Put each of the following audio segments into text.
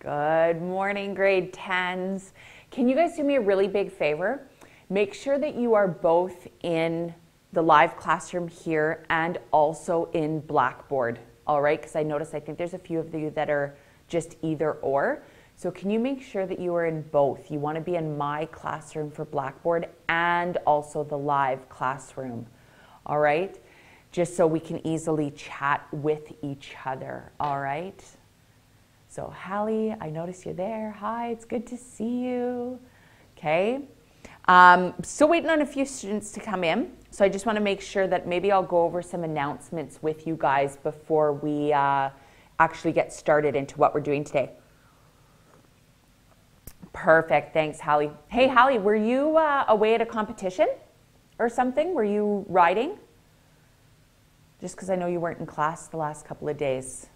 Good morning, grade 10s. Can you guys do me a really big favor? Make sure that you are both in the live classroom here and also in Blackboard, all right? Because I think there's a few of you that are just either or. So can you make sure that you are in both? You want to be in my classroom for Blackboard and also the live classroom, all right? Just so we can easily chat with each other, all right? So Hallie, I notice you're there. Hi, it's good to see you. Okay. Still waiting on a few students to come in. So I just want to make sure that maybe I'll go over some announcements with you guys before we actually get started into what we're doing today. Perfect. Thanks, Hallie. Hey, Hallie, were you away at a competition or something? Were you riding? Just because I know you weren't in class the last couple of days.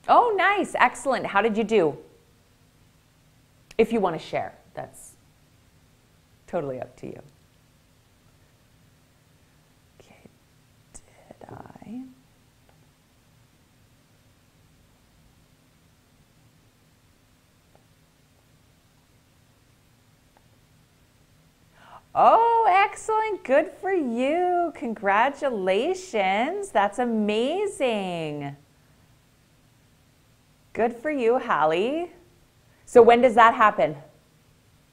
Oh, nice. Excellent. How did you do? If you want to share, that's totally up to you. Okay, did I? Oh, excellent. Good for you. Congratulations. That's amazing. Good for you, Hallie. So when does that happen?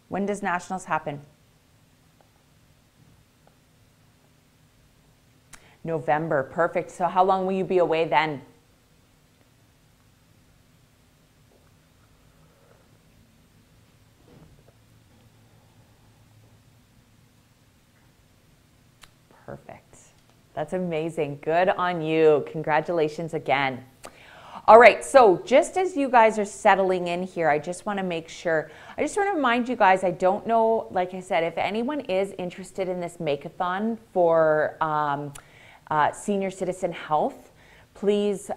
When does Nationals happen? November. Perfect. So how long will you be away then? Perfect. That's amazing. Good on you. Congratulations again. All right, so just as you guys are settling in here, I just want to make sure, I just want to remind you guys, I don't know, like I said, if anyone is interested in this make-a-thon for senior citizen health, please,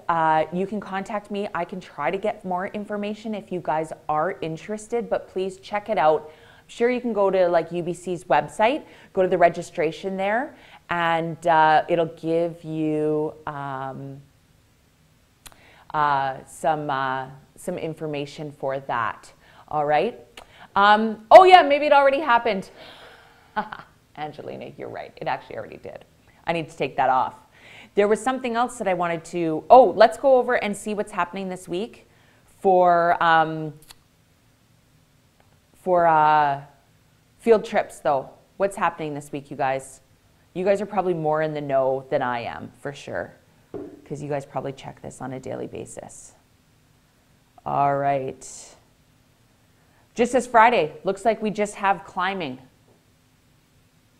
you can contact me. I can try to get more information if you guys are interested, but please check it out. I'm sure you can go to like UBC's website, go to the registration there, and it'll give you some information for that. All right. Oh yeah, maybe it already happened. Angelina, you're right. It actually already did. I need to take that off. There was something else that I wanted to, let's go over and see what's happening this week for field trips though. What's happening this week, you guys? You guys are probably more in the know than I am, for sure, because you guys probably check this on a daily basis. All right. Just this Friday, looks like we just have climbing.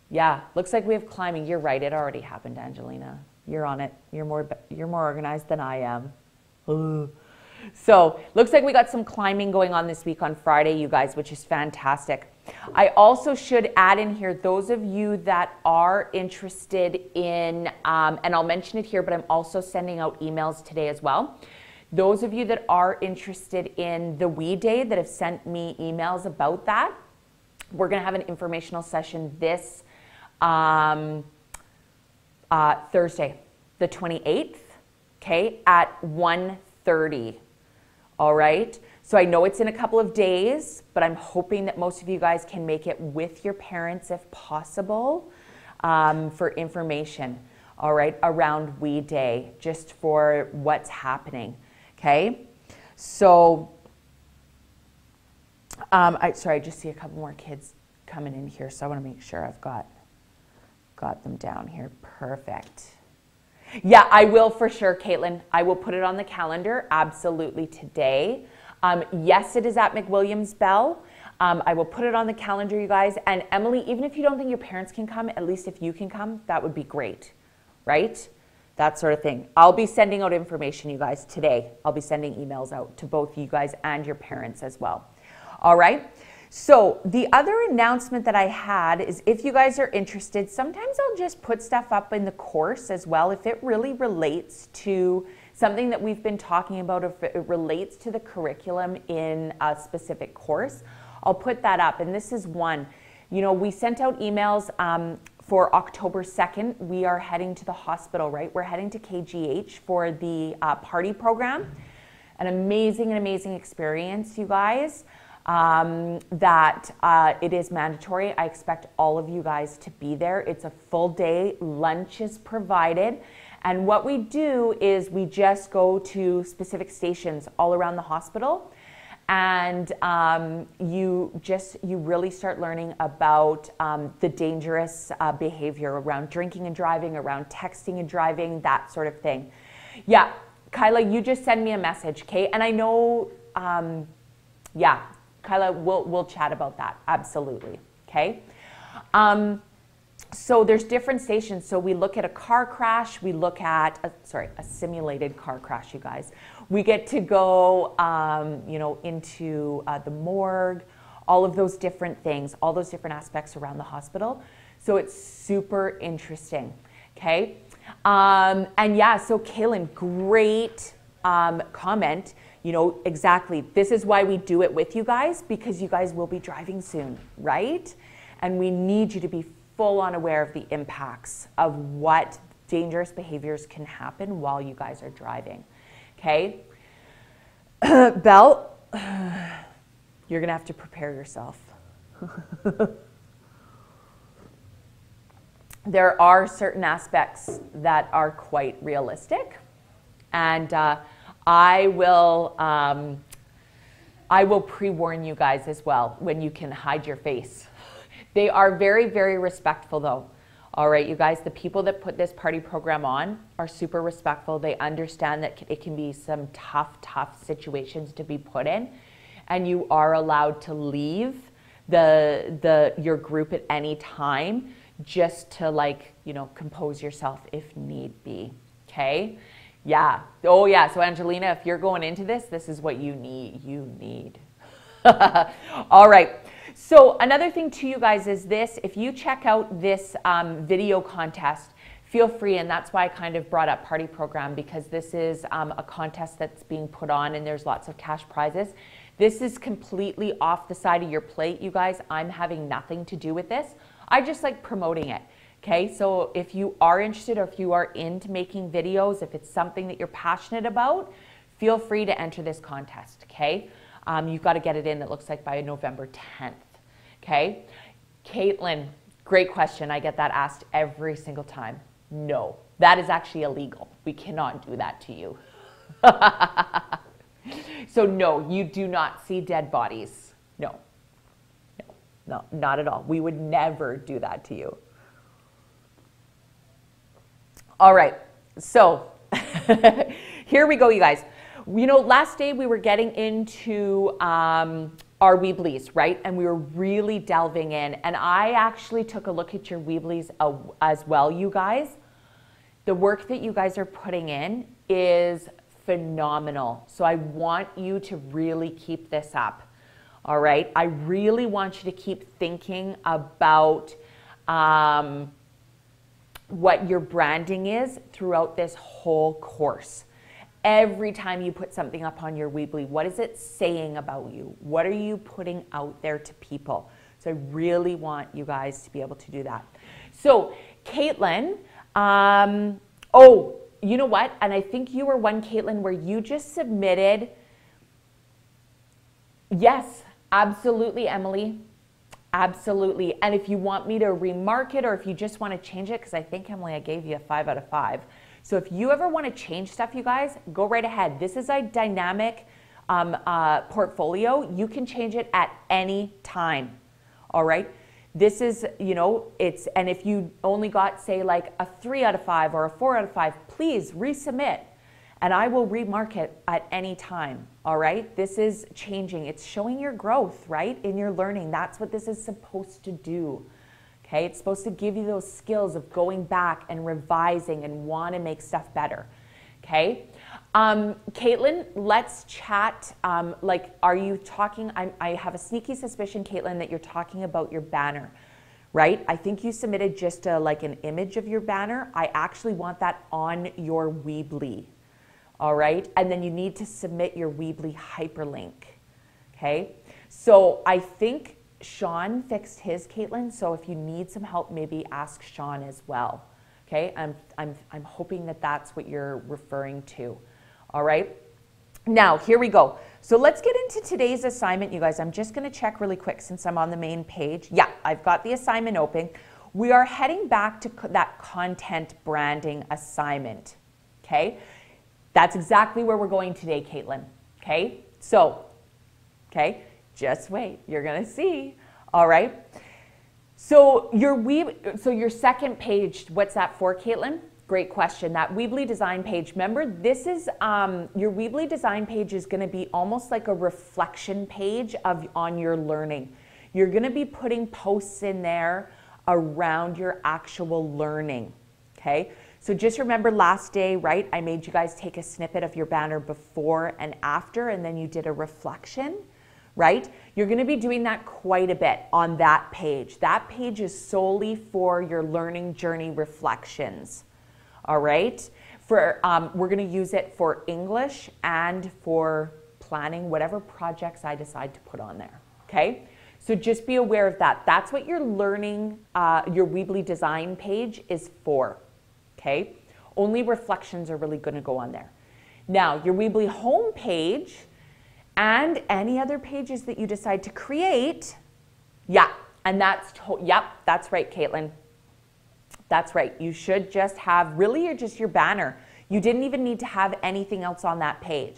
Yeah, looks like we have climbing. You're right, it already happened, Angelina. You're on it. You're more organized than I am. So, looks like we got some climbing going on this week on Friday, you guys, which is fantastic. I also should add in here, those of you that are interested in, and I'll mention it here, but I'm also sending out emails today as well. Those of you that are interested in the WE Day that have sent me emails about that, we're going to have an informational session this Thursday, the 28th, okay, at 1:30. All right. So I know it's in a couple of days, but I'm hoping that most of you guys can make it with your parents if possible for information, all right, around WE Day, just for what's happening, okay? So, I just see a couple more kids coming in here, so I want to make sure I've got them down here. Perfect. Yeah, I will for sure, Caitlin. I will put it on the calendar, absolutely, today. Yes, it is at McWilliams Bell. I will put it on the calendar, you guys. And Emily, even if you don't think your parents can come, at least if you can come, that would be great, right? That sort of thing. I'll be sending out information, you guys, today. I'll be sending emails out to both you guys and your parents as well. All right. So the other announcement that I had is if you guys are interested, sometimes I'll just put stuff up in the course as well if it really relates to something that we've been talking about, if it relates to the curriculum in a specific course. I'll put that up, and this is one. You know, we sent out emails for October 2nd, we are heading to the hospital, right? We're heading to KGH for the party program. An amazing experience, you guys. It is mandatory. I expect all of you guys to be there. It's a full day. Lunch is provided. And what we do is we just go to specific stations all around the hospital. And you really start learning about the dangerous behavior around drinking and driving, around texting and driving, that sort of thing. Yeah, Kyla, you just send me a message, okay? And I know, yeah, Kyla, we'll chat about that, absolutely, okay? So there's different stations. So we look at a car crash. We look at, a simulated car crash, you guys. We get to go, into the morgue, all of those different things, all those different aspects around the hospital. So it's super interesting, okay? And yeah, so Kaylin, great comment. You know, exactly. This is why we do it with you guys, because you guys will be driving soon, right? And we need you to be full on aware of the impacts of what dangerous behaviors can happen while you guys are driving. Okay? Belle, you're going to have to prepare yourself. There are certain aspects that are quite realistic, and I will pre-warn you guys as well when you can hide your face. They are very respectful though. All right, you guys, the people that put this party program on are super respectful. They understand that it can be some tough situations to be put in, and you are allowed to leave your group at any time just to compose yourself if need be, okay? Yeah, oh yeah, so Angelina, if you're going into this is what you need. All right. So another thing to you guys is this: if you check out this video contest, feel free, and that's why I kind of brought up party program, because this is a contest that's being put on and there's lots of cash prizes. This is completely off the side of your plate, you guys. I'm having nothing to do with this. I just like promoting it. Okay, so if you are interested, or if you are into making videos, if it's something that you're passionate about, feel free to enter this contest, okay? You've got to get it in, it looks like, by November 10th, okay? Caitlin, great question. I get that asked every single time. No, that is actually illegal. We cannot do that to you. So no, you do not see dead bodies. No, not at all. We would never do that to you. All right, so here we go, you guys. You know, last day we were getting into our Weebly's, right? And we were really delving in. And I actually took a look at your Weebly's as well, you guys. The work that you guys are putting in is phenomenal. So I want you to really keep this up, all right? I really want you to keep thinking about what your branding is throughout this whole course. Every time you put something up on your Weebly, what is it saying about you? What are you putting out there to people? So I really want you guys to be able to do that. So Caitlin, oh, you know what? And I think you were one, Caitlin, where you just submitted. Yes, absolutely, Emily. Absolutely. And if you want me to remark it, or if you just want to change it, because I think, Emily, I gave you a 5 out of 5. So if you ever want to change stuff, you guys, go right ahead. This is a dynamic portfolio. You can change it at any time. All right. This is, you know, and if you only got, say, like a 3 out of 5 or a 4 out of 5, please resubmit, and I will remark it at any time. All right. This is changing. It's showing your growth, right, in your learning. That's what this is supposed to do. Okay, it's supposed to give you those skills of going back and revising and want to make stuff better. Okay, Caitlin, let's chat. Are you talking? I have a sneaky suspicion, Caitlin, that you're talking about your banner, right? I think you submitted just like an image of your banner. I actually want that on your Weebly. All right, and then you need to submit your Weebly hyperlink. Okay, so I think Sean fixed his, Caitlin, so if you need some help, maybe ask Sean as well. Okay, I'm hoping that that's what you're referring to. All right, now here we go. So let's get into today's assignment, you guys. I'm just going to check really quick since I'm on the main page. Yeah, I've got the assignment open. We are heading back to that content branding assignment. Okay, that's exactly where we're going today, Caitlin. Okay, so, okay, just wait. You're going to see. All right. So your second page, what's that for, Caitlin? Great question. That Weebly design page. Remember, this is your Weebly design page is going to be almost like a reflection page on your learning. You're going to be putting posts in there around your actual learning. Okay. So just remember last day, right? I made you guys take a snippet of your banner before and after, and then you did a reflection. Right? You're going to be doing that quite a bit on that page. That page is solely for your learning journey reflections. All right? We're going to use it for English and for planning whatever projects I decide to put on there. Okay? So just be aware of that. That's what your learning, your Weebly design page is for. Okay? Only reflections are really going to go on there. Now, your Weebly home page and any other pages that you decide to create, yeah, and that's right, Caitlin. That's right. You should just have, really, you're just your banner. You didn't even need to have anything else on that page.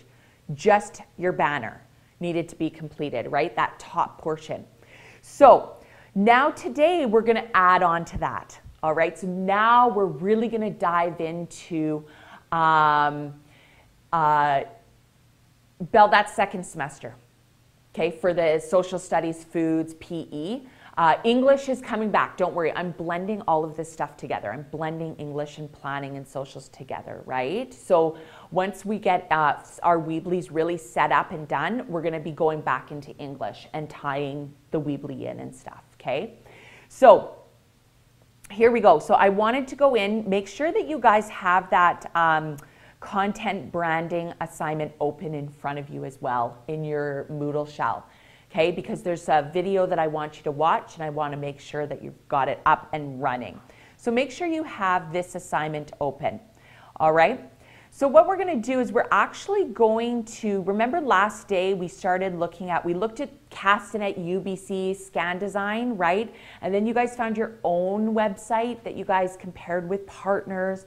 Just your banner needed to be completed, right? That top portion. So now today we're going to add on to that. All right. So now we're really going to dive into Belle, that's second semester, okay, for the social studies, foods, PE. English is coming back. Don't worry. I'm blending all of this stuff together. I'm blending English and planning and socials together, right? So once we get our Weeblies really set up and done, we're going to be going back into English and tying the Weebly in and stuff, okay? So here we go. So I wanted to go in, make sure that you guys have that content branding assignment open in front of you as well in your Moodle shell, okay? Because there's a video that I want you to watch and I want to make sure that you've got it up and running. So make sure you have this assignment open, all right? So what we're going to do is we're actually going to, remember last day we started looking at, we looked at Castanet, UBC, Scan Design, right? And then you guys found your own website that you guys compared with partners,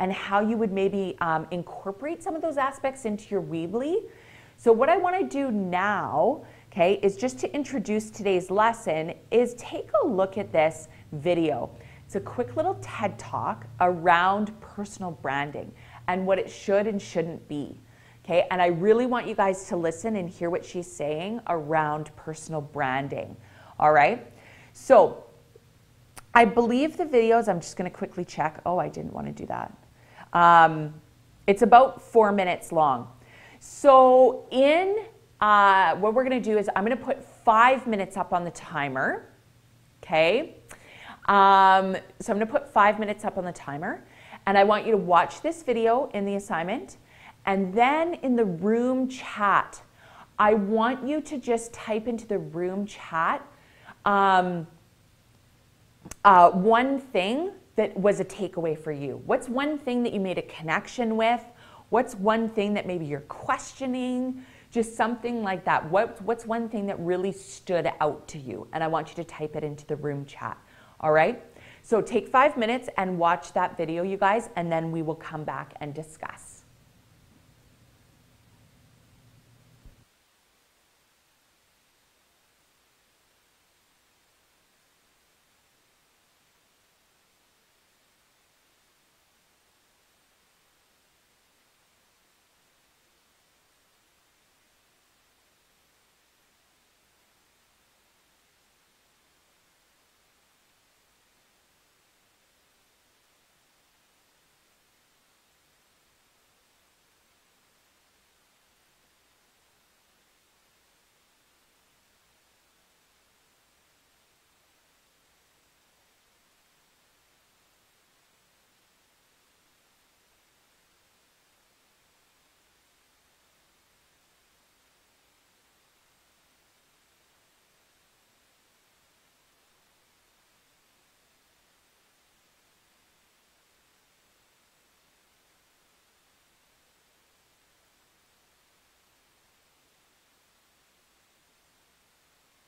and how you would maybe incorporate some of those aspects into your Weebly. So what I want to do now, okay, is just to introduce today's lesson, is take a look at this video. It's a quick little TED Talk around personal branding and what it should and shouldn't be. Okay, and I really want you guys to listen and hear what she's saying around personal branding. All right, so I believe the videos, I'm just going to quickly check. Oh, I didn't want to do that. It's about 4 minutes long. So in what we're going to do is I'm going to put 5 minutes up on the timer. Okay. So I'm going to put 5 minutes up on the timer, and I want you to watch this video in the assignment, and then in the room chat, I want you to just type into the room chat one thing that was a takeaway for you. What's one thing that you made a connection with? What's one thing that maybe you're questioning? Just something like that. What's one thing that really stood out to you? And I want you to type it into the room chat. All right? So take 5 minutes and watch that video, you guys, and then we will come back and discuss.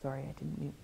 Sorry, I didn't mute.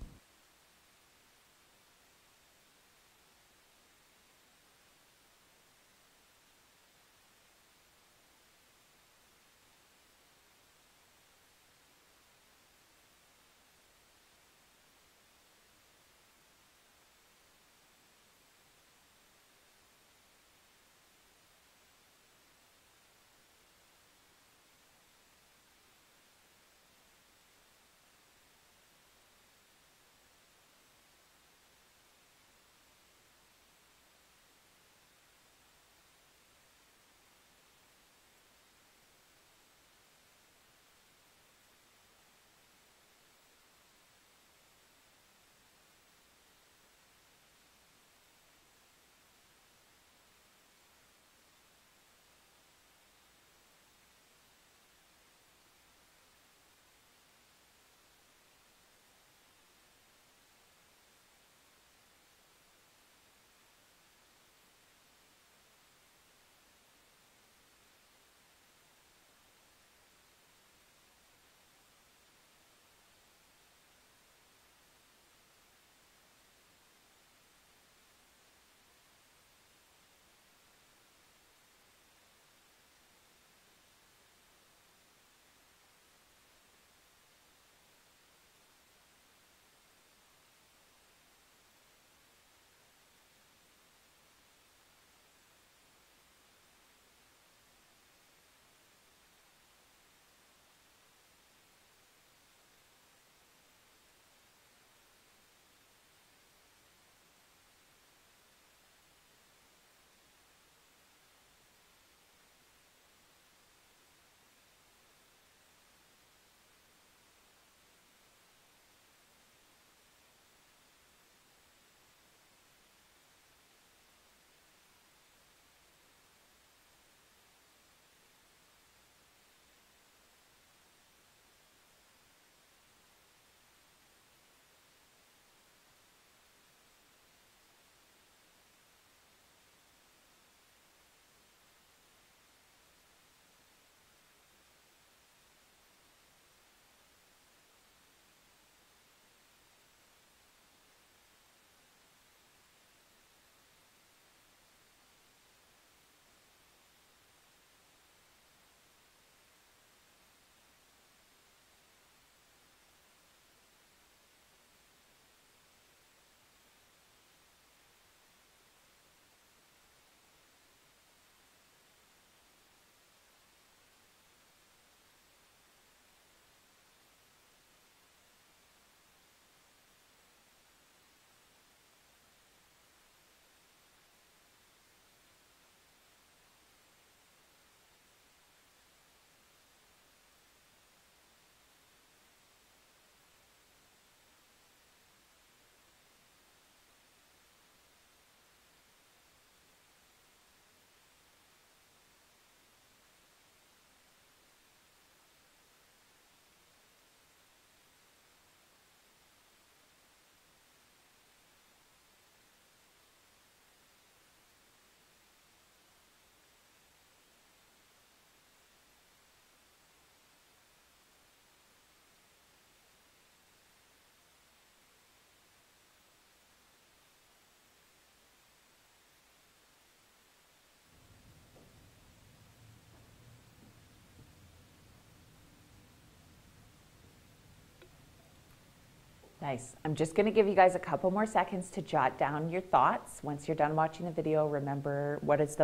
Nice. I'm just going to give you guys a couple more seconds to jot down your thoughts. Once you're done watching the video, remember what is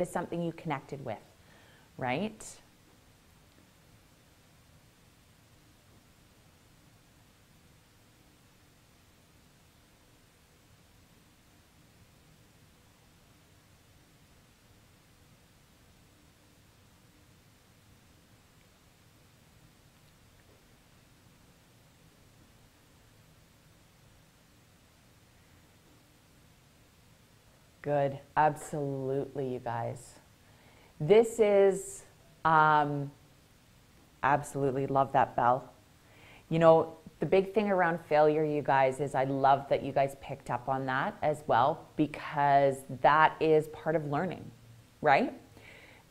something you connected with, right? Good. Absolutely, you guys. This is, absolutely love that, Belle. You know, the big thing around failure, you guys, is I love that you guys picked up on that as well, because that is part of learning, right?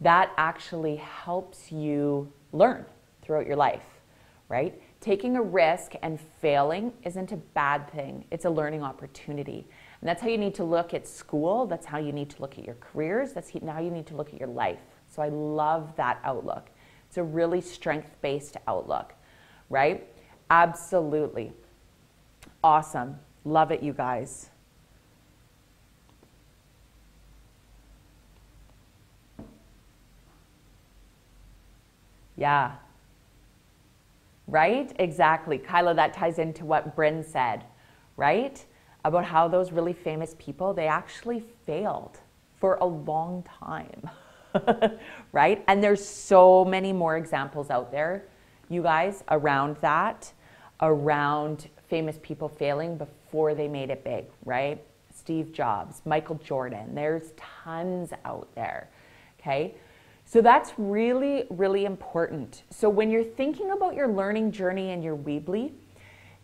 That actually helps you learn throughout your life, right? taking a risk and failing isn't a bad thing. It's a learning opportunity. And that's how you need to look at school. That's how you need to look at your careers. That's how you need to look at your life. So I love that outlook. It's a really strength-based outlook, right? Absolutely. Awesome. Love it, you guys. Yeah. Right? Exactly. Kyla, that ties into what Bryn said, right? About how those really famous people, they actually failed for a long time, right? And there's so many more examples out there, you guys, around that, around famous people failing before they made it big, right? Steve Jobs, Michael Jordan, there's tons out there, okay? So that's really, really important. So when you're thinking about your learning journey and your Weebly,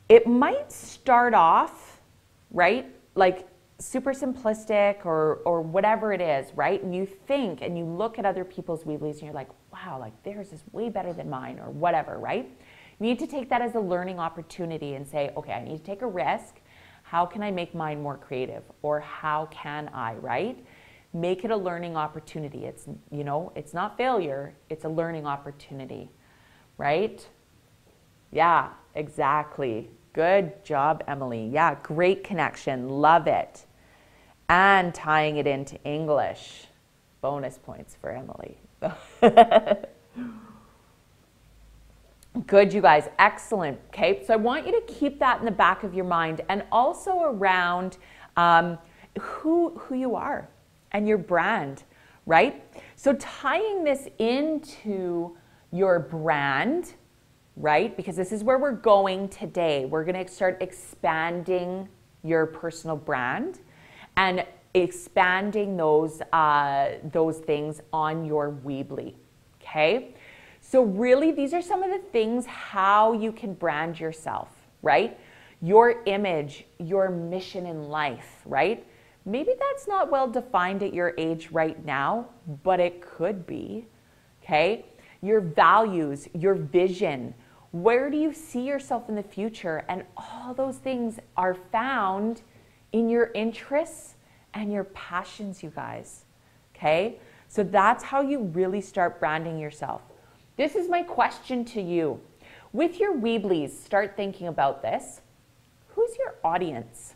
it might start off, right, like super simplistic or whatever it is, right? And you think and you look at other people's Weeblies and you're like, wow, like theirs is way better than mine or whatever, right? You need to take that as a learning opportunity and say, okay, I need to take a risk. How can I make mine more creative? Or how can I, right? Make it a learning opportunity. It's, you know, it's not failure, it's a learning opportunity, right? Yeah, exactly. Good job, Emily. Yeah, great connection. Love it. And tying it into English. Bonus points for Emily. Good, you guys. Excellent. Okay, so I want you to keep that in the back of your mind and also around who you are and your brand, right? So tying this into your brand, right? Because this is where we're going today. We're going to start expanding your personal brand and expanding those things on your Weebly, okay? So really, these are some of the things how you can brand yourself, right? Your image, your mission in life, right? Maybe that's not well defined at your age right now, but it could be, okay? Your values, your vision, where do you see yourself in the future? And all those things are found in your interests and your passions, you guys, okay? So that's how you really start branding yourself. This is my question to you. With your Weeblies, start thinking about this. Who's your audience?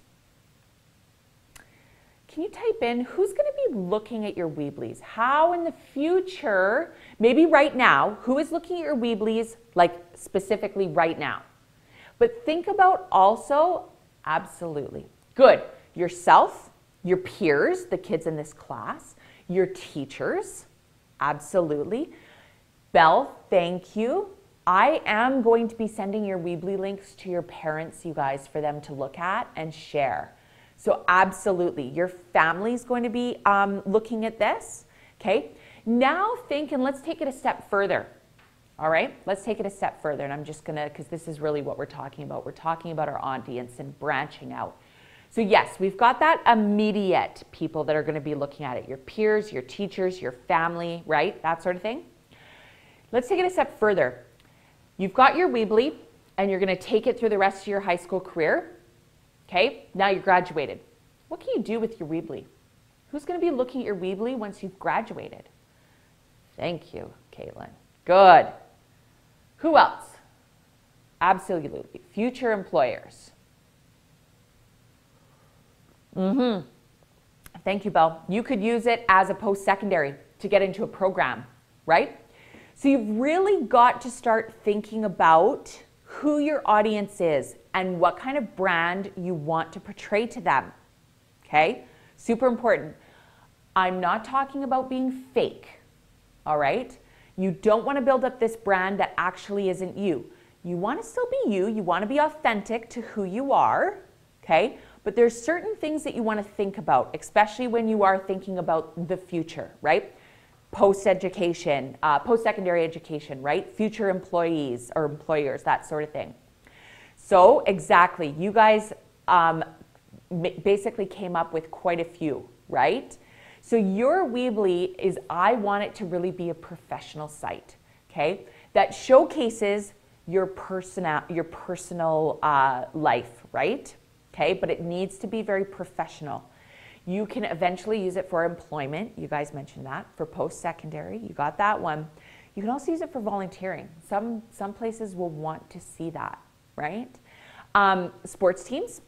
Can you type in who's going to be looking at your Weeblies? How in the future, maybe right now, who is looking at your Weeblies, like specifically right now? But think about also, absolutely, good, yourself, your peers, the kids in this class, your teachers, absolutely. Belle, thank you. I am going to be sending your Weebly links to your parents, you guys, for them to look at and share. So absolutely, your family's going to be looking at this, okay? Now think, and let's take it a step further, all right? Let's take it a step further, and I'm just gonna, because this is really what we're talking about. We're talking about our audience and branching out. So yes, we've got that immediate people that are gonna be looking at it, your peers, your teachers, your family, right? That sort of thing. Let's take it a step further. You've got your Weebly, and you're gonna take it through the rest of your high school career. Okay, now you're graduated. What can you do with your Weebly? Who's going to be looking at your Weebly once you've graduated? Thank you, Caitlin. Good. Who else? Absolutely. Future employers. Thank you, Belle. You could use it as a post-secondary to get into a program, right? So you've really got to start thinking about who your audience is and what kind of brand you want to portray to them, okay? Super important. I'm not talking about being fake, all right? You don't want to build up this brand that actually isn't you. You want to still be you. You want to be authentic to who you are, okay? But there's certain things that you want to think about, especially when you are thinking about the future, right? Post-education, post-secondary education, right? Future employees or employers, that sort of thing. So exactly, you guys basically came up with quite a few, right? So your Weebly is, I want it to really be a professional site, okay? That showcases your personal life, right? Okay, but it needs to be very professional. You can eventually use it for employment. You guys mentioned that. For post-secondary, you got that one. You can also use it for volunteering. Some places will want to see that, right? Sports teams,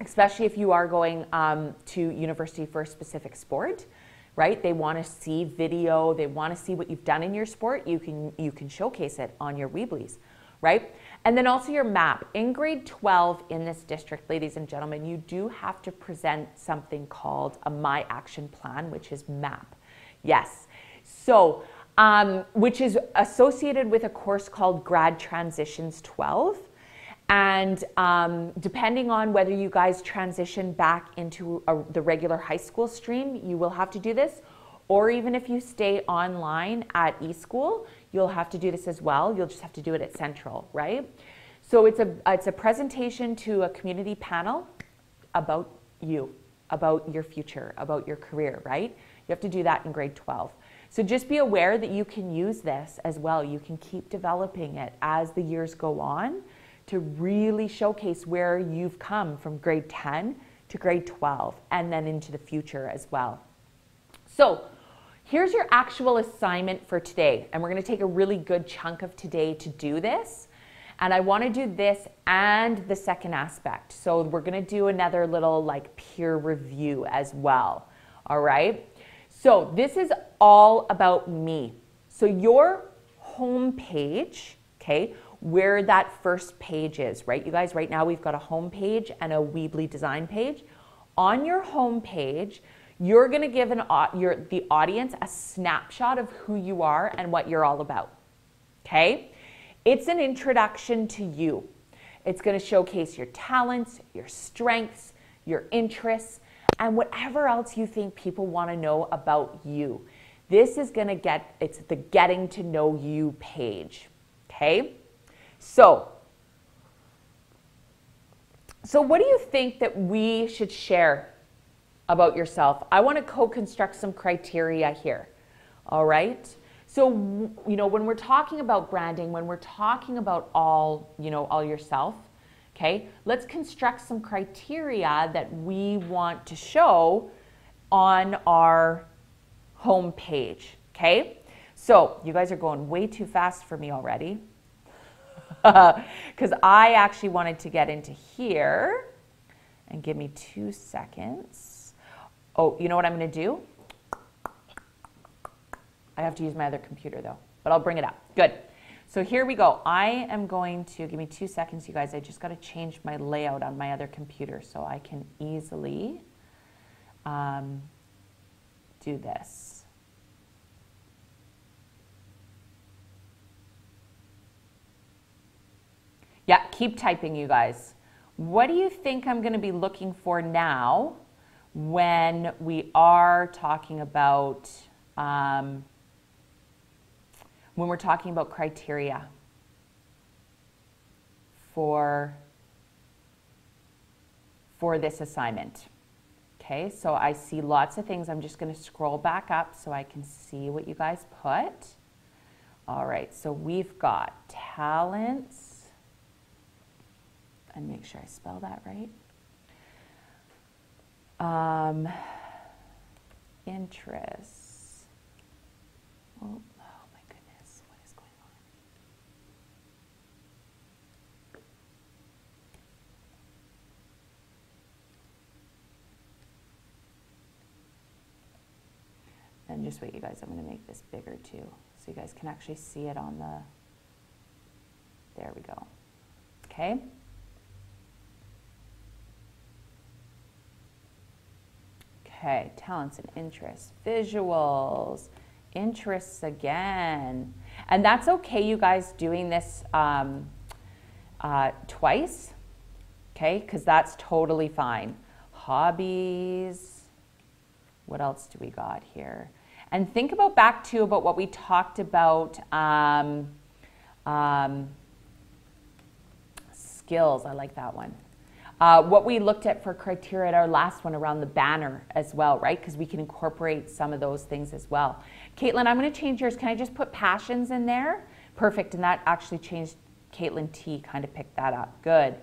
especially if you are going to university for a specific sport, right? They want to see video. They want to see what you've done in your sport. You can showcase it on your Weebly's, right? And then also your map. In grade 12 in this district, ladies and gentlemen, you do have to present something called a My Action Plan, which is MAP. Yes. So, which is associated with a course called Grad Transitions 12. And depending on whether you guys transition back into the regular high school stream, you will have to do this. Or even if you stay online at eSchool, you'll have to do this as well. You'll just have to do it at Central, right? So it's a presentation to a community panel about you, about your future, about your career, right? You have to do that in grade 12. So just be aware that you can use this as well. You can keep developing it as the years go on to really showcase where you've come from grade 10 to grade 12 and then into the future as well. So here's your actual assignment for today. And we're going to take a really good chunk of today to do this. And I want to do this and the second aspect. So we're going to do another little like peer review as well. All right. So this is all about me. So your home page, okay, where that first page is, right? You guys, right now we've got a home page and a Weebly design page. On your home page, you're going to give the audience a snapshot of who you are and what you're all about, okay? It's an introduction to you. It's going to showcase your talents, your strengths, your interests, and whatever else you think people want to know about you. This is going to it's the getting to know you page, okay? So what do you think that we should share about yourself? I want to co-construct some criteria here. All right. So, you know, when we're talking about branding, when we're talking about all yourself, okay, let's construct some criteria that we want to show on our home page. Okay. So you guys are going way too fast for me already. Because I actually wanted to get into here, and give me 2 seconds. Oh, you know what I'm going to do? I have to use my other computer though, but I'll bring it up. Good. So here we go. I am going to, give me 2 seconds, you guys. I just got to change my layout on my other computer so I can easily do this. Yeah, keep typing, you guys. What do you think I'm going to be looking for now when we are talking about, when we're talking about criteria for this assignment? Okay, so I see lots of things. I'm just going to scroll back up so I can see what you guys put. All right, so we've got talents. And make sure I spell that right. Interests. Oh my goodness, what is going on? And just wait, you guys, I'm going to make this bigger too, so you guys can actually see it on the, there we go. Okay. Okay, talents and interests, visuals, interests again. And that's okay, you guys, doing this twice, okay, because that's totally fine. Hobbies, what else do we got here? And think about back to about what we talked about, skills, I like that one. What we looked at for criteria at our last one around the banner as well, right? Because we can incorporate some of those things as well. Caitlin, I'm going to change yours. Can I just put passions in there? Perfect. And that actually changed Caitlin T kind of picked that up. Good.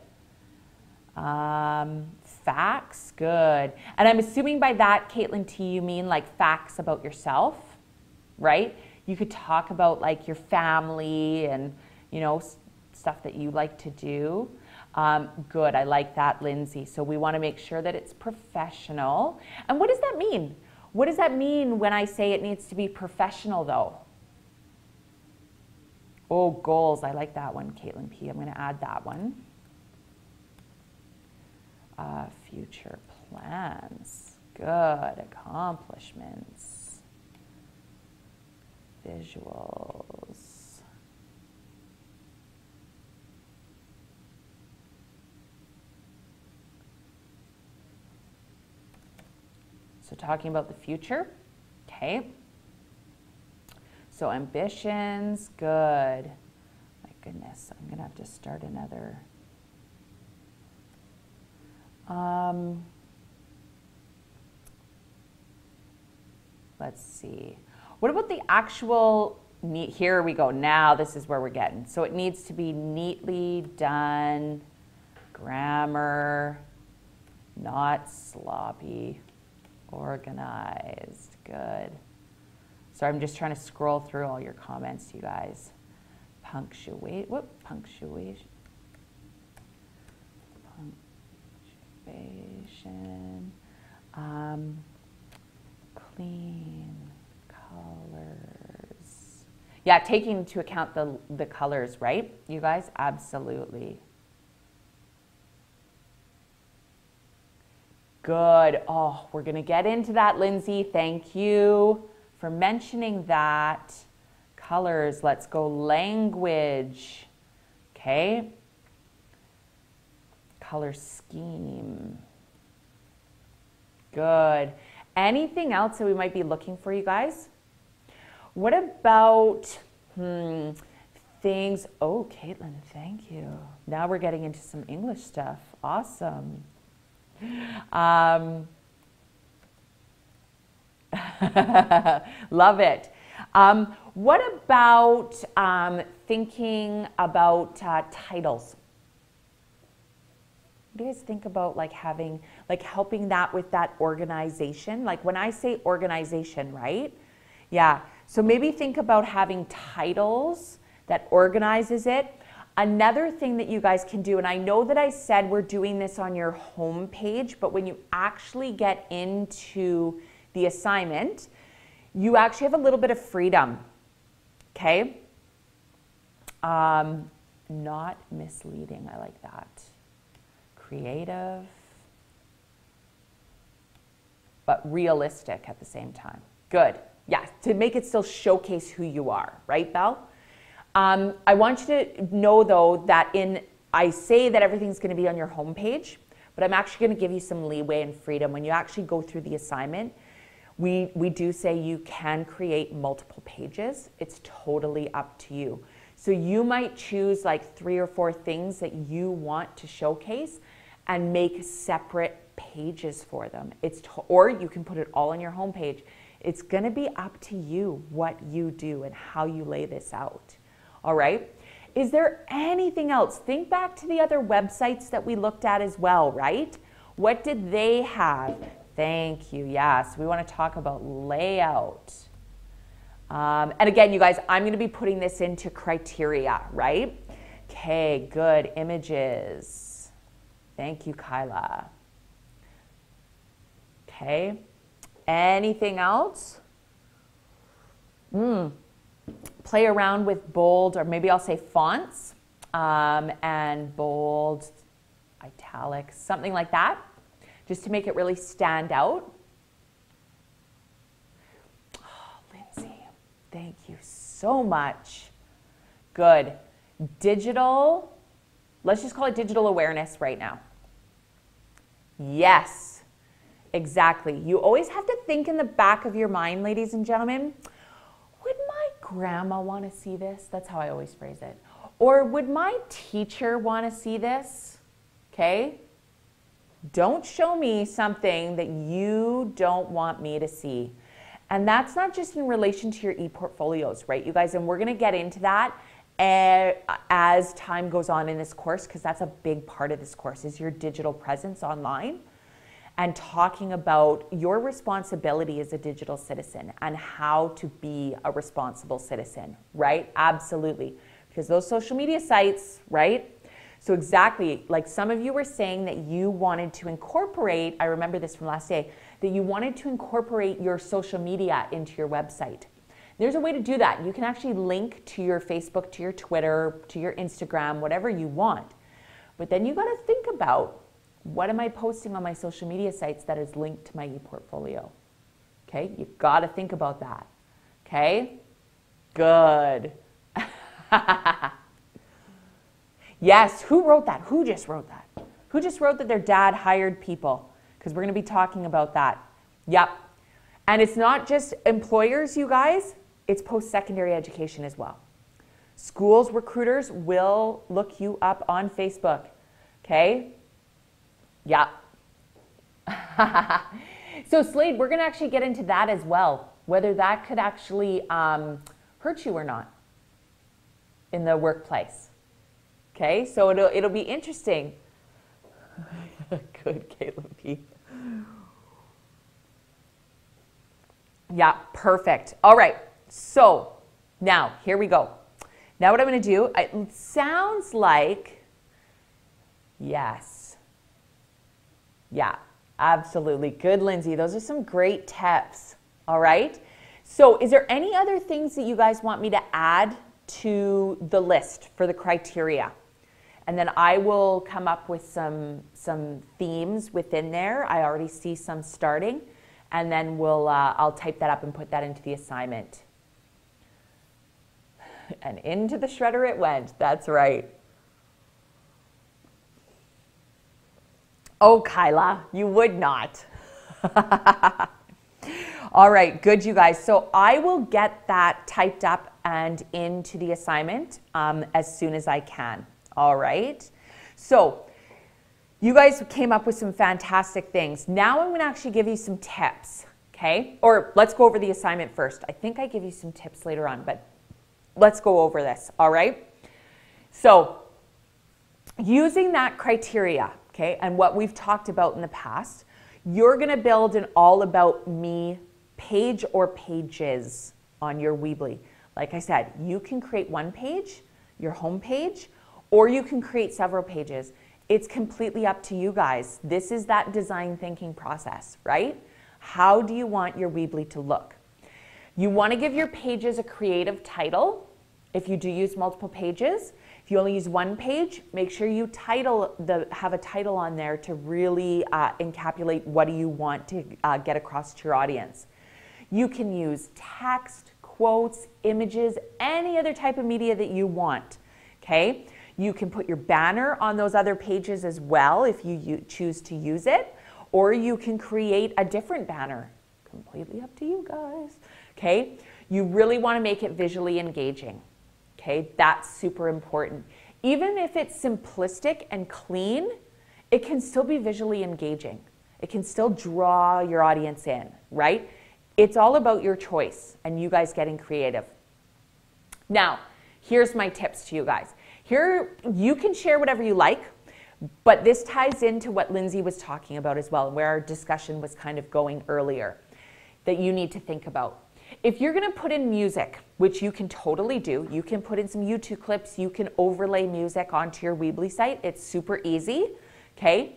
Facts, good. And I'm assuming by that, Caitlin T, you mean like facts about yourself, right? You could talk about like your family and, you know, stuff that you like to do. Good, I like that, Lindsay. So we want to make sure that it's professional. And what does that mean? What does that mean when I say it needs to be professional though? Oh, goals, I like that one, Caitlin P. I'm going to add that one. Future plans, good. Accomplishments, visuals. So talking about the future, okay. So ambitions, good. My goodness, I'm gonna have to start another. Let's see. What about the actual, here we go. Now this is where we're getting. So it needs to be neatly done, grammar, not sloppy, organized, good. So I'm just trying to scroll through all your comments, you guys. Punctuation. Clean colors. Yeah, taking into account the colors, right? You guys, absolutely. Good. Oh, we're going to get into that, Lindsay. Thank you for mentioning that. Colors, let's go. Language. Okay. Color scheme. Good. Anything else that we might be looking for, you guys? What about things? Oh, Caitlin, thank you. Now we're getting into some English stuff. Awesome. Love it. What about thinking about titles? What do you guys think about like having, like helping that with that organization? Like when I say organization, right? Yeah. So maybe think about having titles that organizes it. Another thing that you guys can do, and I know that I said we're doing this on your home page, but when you actually get into the assignment, you actually have a little bit of freedom, okay? Not misleading, I like that. Creative, but realistic at the same time. Good, yeah, to make it still showcase who you are, right, Belle? I want you to know though that I say that everything's gonna be on your homepage, but I'm actually gonna give you some leeway and freedom. When you actually go through the assignment, we do say you can create multiple pages. It's totally up to you. So you might choose like 3 or 4 things that you want to showcase and make separate pages for them. Or you can put it all on your homepage. It's gonna be up to you what you do and how you lay this out. All right. Is there anything else? Think back to the other websites that we looked at as well, right? What did they have? Thank you. Yes, we want to talk about layout. And again, you guys, I'm going to be putting this into criteria, right? Okay, good. Images. Thank you, Kyla. Okay. Anything else? Play around with bold, or maybe I'll say fonts, and bold, italics, something like that, just to make it really stand out. Oh, Lindsay, thank you so much. Good. Digital, let's just call it digital awareness right now. Yes, exactly. You always have to think in the back of your mind, ladies and gentlemen, would my grandma want to see this? That's how I always phrase it. Or would my teacher want to see this? Okay? Don't show me something that you don't want me to see. And that's not just in relation to your e-portfolios, right, you guys? And we're going to get into that as time goes on in this course, because that's a big part of this course, is your digital presence online, and talking about your responsibility as a digital citizen and how to be a responsible citizen, right? Absolutely. Because those social media sites, right? So exactly, like some of you were saying that you wanted to incorporate, I remember this from last day, that you wanted to incorporate your social media into your website. There's a way to do that. You can actually link to your Facebook, to your Twitter, to your Instagram, whatever you want. But then you got to think about, what am I posting on my social media sites that is linked to my ePortfolio? Okay, you've got to think about that. Okay, good. Yes, who wrote that? Who just wrote that? Who just wrote that their dad hired people? Because we're going to be talking about that. Yep. And it's not just employers, you guys. It's post-secondary education as well. Schools recruiters will look you up on Facebook. Okay? Yeah. So Slade, we're going to actually get into that as well, whether that could actually hurt you or not in the workplace. Okay, so it'll be interesting. Good, Caitlin P. Yeah, perfect. All right, so now here we go. Now what I'm going to do, it sounds like, yes. Yeah, absolutely. Good, Lindsay. Those are some great tips. All right. So is there any other things that you guys want me to add to the list for the criteria? And then I will come up with some themes within there. I already see some starting. And then I'll type that up and put that into the assignment. And into the shredder it went. That's right. Oh, Kyla, you would not. All right, good, you guys. So I will get that typed up and into the assignment as soon as I can. All right. So you guys came up with some fantastic things. Now I'm going to actually give you some tips, okay? Or let's go over the assignment first. I think I give you some tips later on, but let's go over this, all right? So using that criteria, okay, and what we've talked about in the past, you're going to build an all about me page or pages on your Weebly. Like I said, you can create one page, your home page, or you can create several pages. It's completely up to you guys. This is that design thinking process, right? How do you want your Weebly to look? You want to give your pages a creative title. If you do use multiple pages, if you only use one page, make sure you have a title on there to really encapsulate what do you want to get across to your audience. You can use text, quotes, images, any other type of media that you want, okay? You can put your banner on those other pages as well if you choose to use it, or you can create a different banner. Completely up to you guys, okay? You really want to make it visually engaging, okay? That's super important. Even if it's simplistic and clean, it can still be visually engaging. It can still draw your audience in, right? It's all about your choice and you guys getting creative. Now, here's my tips to you guys. Here, you can share whatever you like, but this ties into what Lindsay was talking about as well, where our discussion was kind of going earlier, that you need to think about. If you're going to put in music, which you can totally do, you can put in some YouTube clips, you can overlay music onto your Weebly site. It's super easy, okay?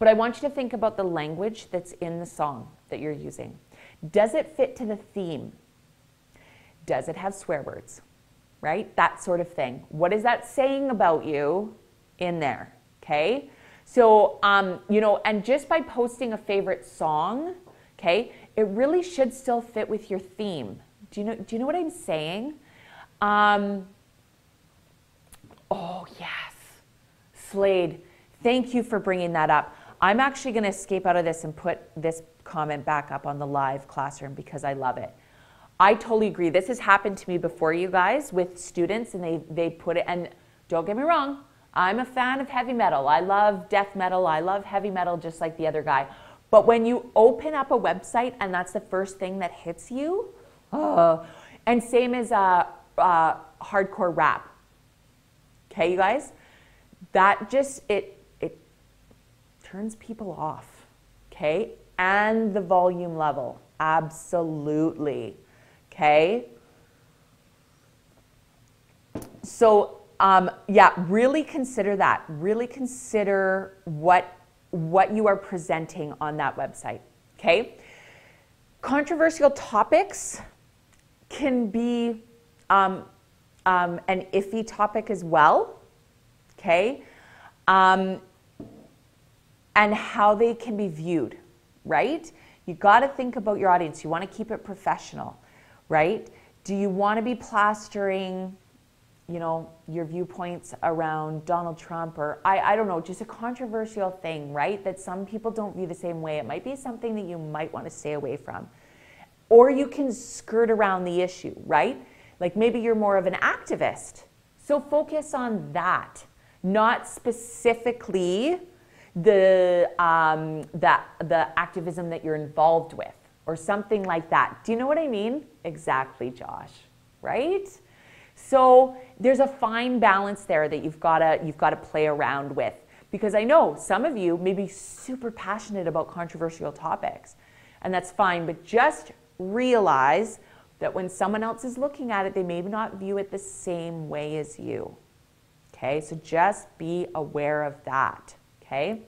But I want you to think about the language that's in the song that you're using. Does it fit to the theme? Does it have swear words? Right? That sort of thing. What is that saying about you in there? Okay? So, you know, and just by posting a favorite song, okay, it really should still fit with your theme. Do you know what I'm saying? Oh, yes. Slade, thank you for bringing that up. I'm actually going to escape out of this and put this comment back up on the live classroom because I love it. I totally agree. This has happened to me before, you guys, with students, and they put it, and don't get me wrong, I'm a fan of heavy metal. I love death metal. I love heavy metal just like the other guy. But when you open up a website and that's the first thing that hits you, and same as hardcore rap, Okay, you guys? That just, it turns people off, okay? And the volume level, absolutely, okay? So, yeah, really consider that. Really consider what you are presenting on that website, okay? Controversial topics can be an iffy topic as well, okay? And how they can be viewed, right? You got to think about your audience. You want to keep it professional, right? Do you want to be plastering, you know, your viewpoints around Donald Trump, or I don't know, just a controversial thing, right? That some people don't view the same way. It might be something that you might want to stay away from. Or you can skirt around the issue, right? Like maybe you're more of an activist. So focus on that, not specifically the activism that you're involved with or something like that. Do you know what I mean? Exactly, Josh, right? So there's a fine balance there that you've got to play around with, because I know some of you may be super passionate about controversial topics, and that's fine, but just realize that when someone else is looking at it, they may not view it the same way as you. Okay, so just be aware of that. Okay?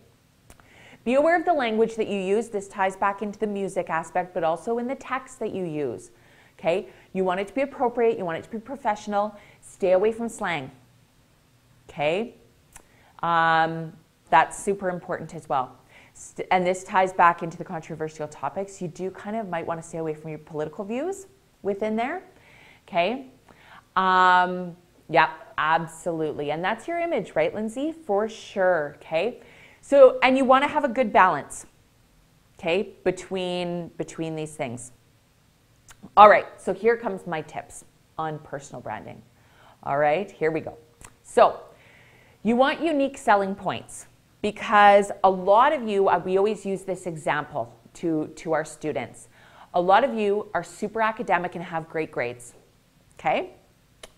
Be aware of the language that you use. This ties back into the music aspect, but also in the text that you use. Okay? You want it to be appropriate. You want it to be professional. Stay away from slang. Okay? That's super important as well. And this ties back into the controversial topics. You do kind of might want to stay away from your political views within there. Okay? Yeah, absolutely. And that's your image, right, Lindsay? For sure. Okay? So, and you want to have a good balance, okay, between these things. All right, so here comes my tips on personal branding. All right, here we go. So, you want unique selling points, because a lot of you, we always use this example to our students. A lot of you are super academic and have great grades, okay?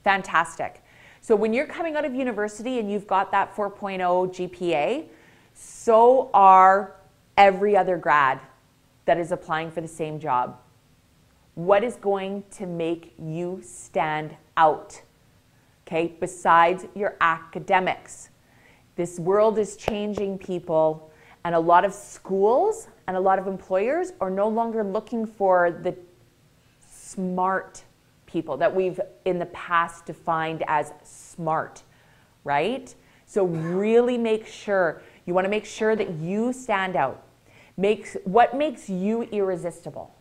Fantastic. So when you're coming out of university and you've got that 4.0 GPA, so are every other grad that is applying for the same job. What is going to make you stand out? Okay, besides your academics. This world is changing, people, and a lot of schools and a lot of employers are no longer looking for the smart people that we've in the past defined as smart, right? So really make sure, you want to make sure that you stand out. What makes you irresistible,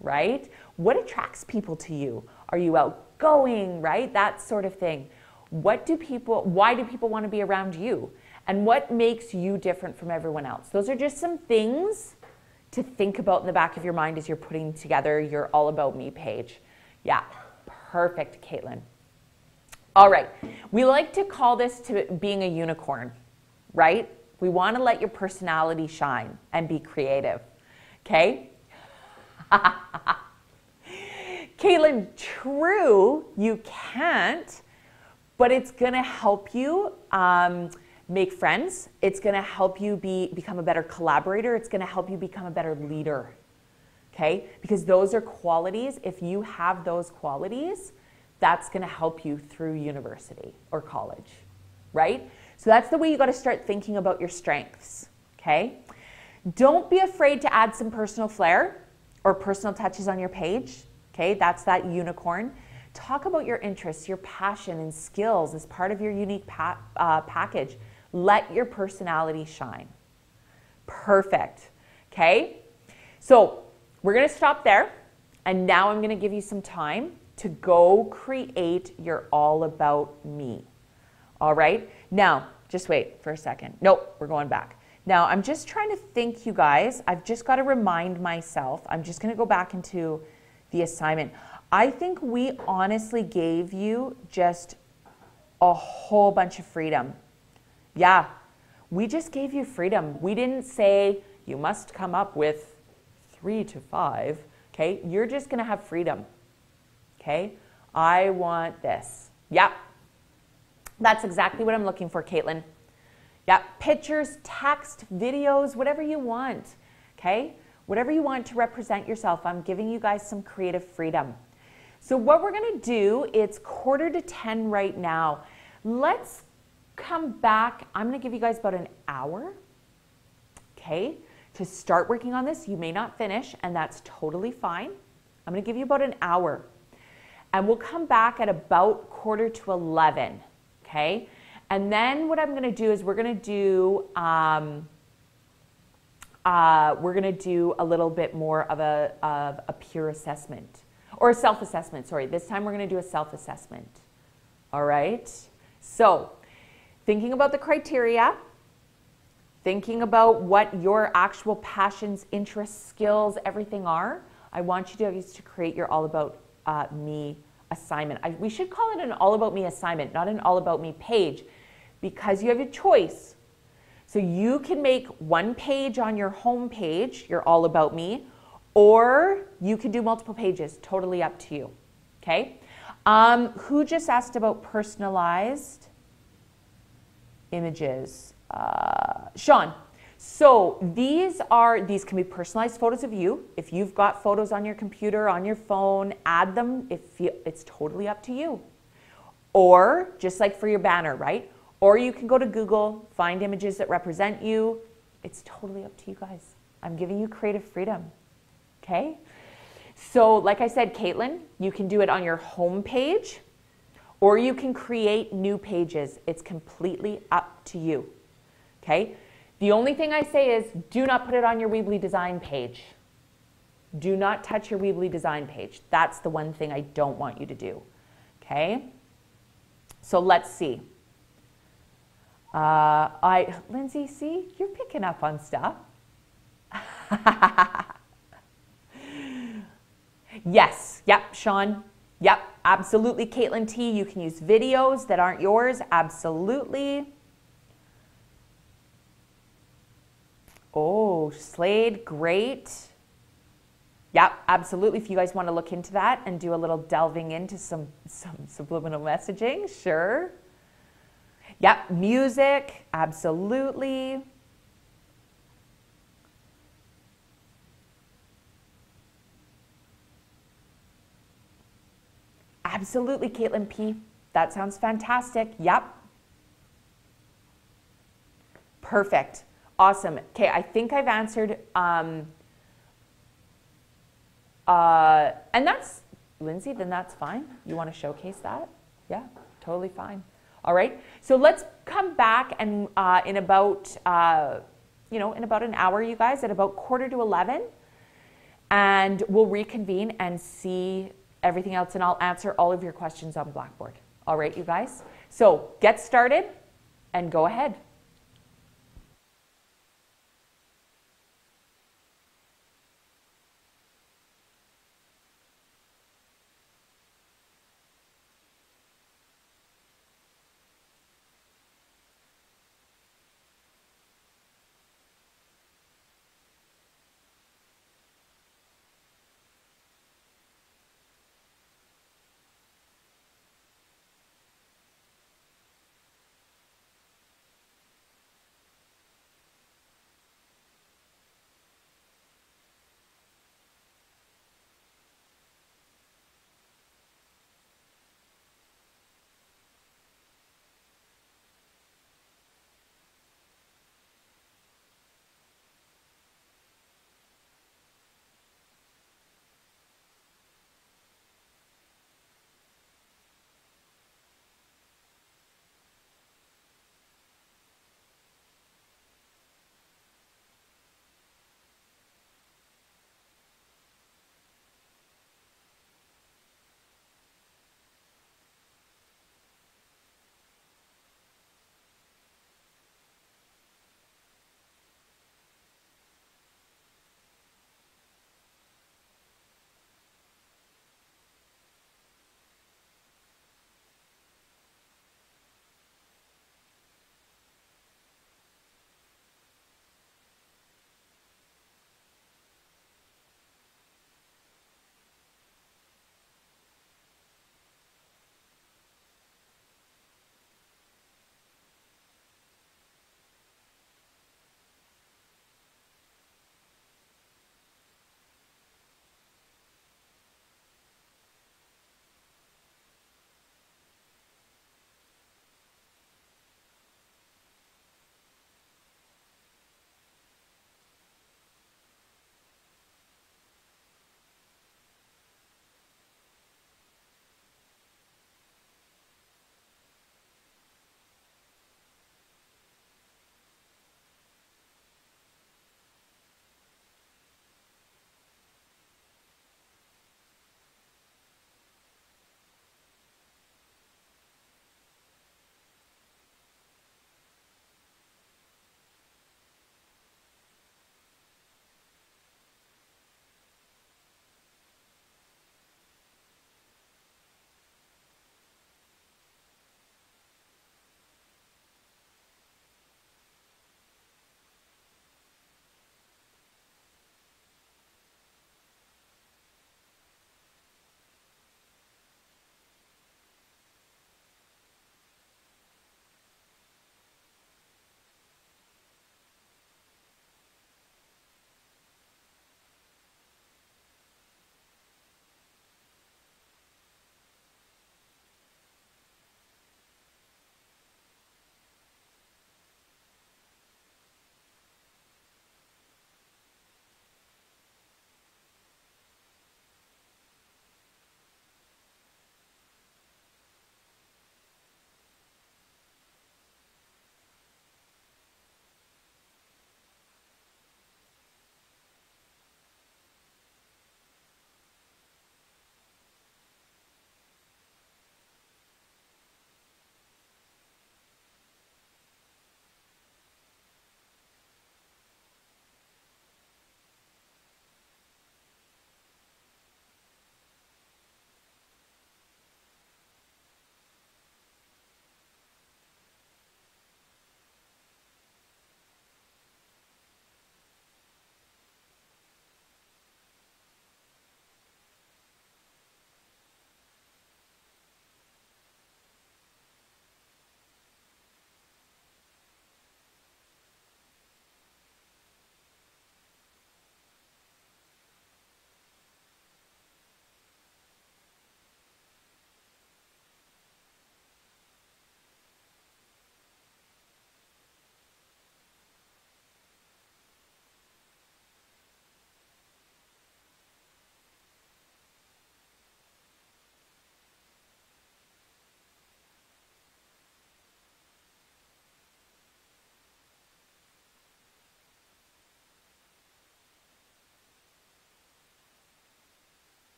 right? What attracts people to you? Are you outgoing, right? That sort of thing. Why do people want to be around you? And what makes you different from everyone else? Those are just some things to think about in the back of your mind as you're putting together your All About Me page. Yeah, perfect, Caitlin. All right, we like to call this to being a unicorn, right? We want to let your personality shine and be creative, okay? Caitlin, true, you can't, but it's going to help you make friends. It's going to help you become a better collaborator. It's going to help you become a better leader, okay? Because those are qualities. If you have those qualities, that's going to help you through university or college, right? So that's the way you got to start thinking about your strengths, okay? Don't be afraid to add some personal flair or personal touches on your page, okay? That's that unicorn. Talk about your interests, your passion, and skills as part of your unique package. Let your personality shine. Perfect, okay? So we're going to stop there, and now I'm going to give you some time to go create your All About Me. All right? Now, just wait for a second. Nope, we're going back. Now, I'm just trying to think, you guys. I've just got to remind myself. I'm just going to go back into the assignment. I think we honestly gave you just a whole bunch of freedom. Yeah, we just gave you freedom. We didn't say you must come up with 3 to 5. Okay? You're just going to have freedom. Okay? I want this. Yep. That's exactly what I'm looking for, Caitlin. Yeah, pictures, text, videos, whatever you want, okay? Whatever you want to represent yourself. I'm giving you guys some creative freedom. So what we're gonna do, it's 9:45 right now. Let's come back. I'm gonna give you guys about an hour, okay, to start working on this. You may not finish, and that's totally fine. I'm gonna give you about an hour. And we'll come back at about 10:45, okay? And then what I'm gonna do is we're gonna do a little bit more of a peer assessment, or a self-assessment, sorry. This time we're gonna do a self-assessment, all right? So, thinking about the criteria, thinking about what your actual passions, interests, skills, everything are, I want you to create your All About Me assignment. We should call it an All About Me assignment, not an All About Me page, because you have a choice. So you can make one page on your home page, your All About Me, or you can do multiple pages, totally up to you, okay? Who just asked about personalized images? Sean. So these can be personalized photos of you. If you've got photos on your computer, on your phone, add them. It's totally up to you. Or just like for your banner, right? Or you can go to Google, find images that represent you. It's totally up to you guys. I'm giving you creative freedom, okay? So like I said, Caitlin, you can do it on your home page, or you can create new pages. It's completely up to you, okay? The only thing I say is do not put it on your Weebly design page. Do not touch your Weebly design page. That's the one thing I don't want you to do, okay? So let's see. Lindsay, see, you're picking up on stuff. Yes, yep, Sean, yep, absolutely. Caitlin T, you can use videos that aren't yours, absolutely. Oh, Slade, great. Yep, absolutely. If you guys want to look into that and do a little delving into some subliminal messaging, sure. Yep, music, absolutely. Absolutely, Caitlin P. That sounds fantastic. Yep. Perfect. Awesome. Okay, I think I've answered. And that's, Lindsay, then that's fine. You want to showcase that? Yeah, totally fine. All right, so let's come back and in about an hour, you guys, at about 10:45, and we'll reconvene and see everything else, and I'll answer all of your questions on Blackboard. All right, you guys. So get started and go ahead.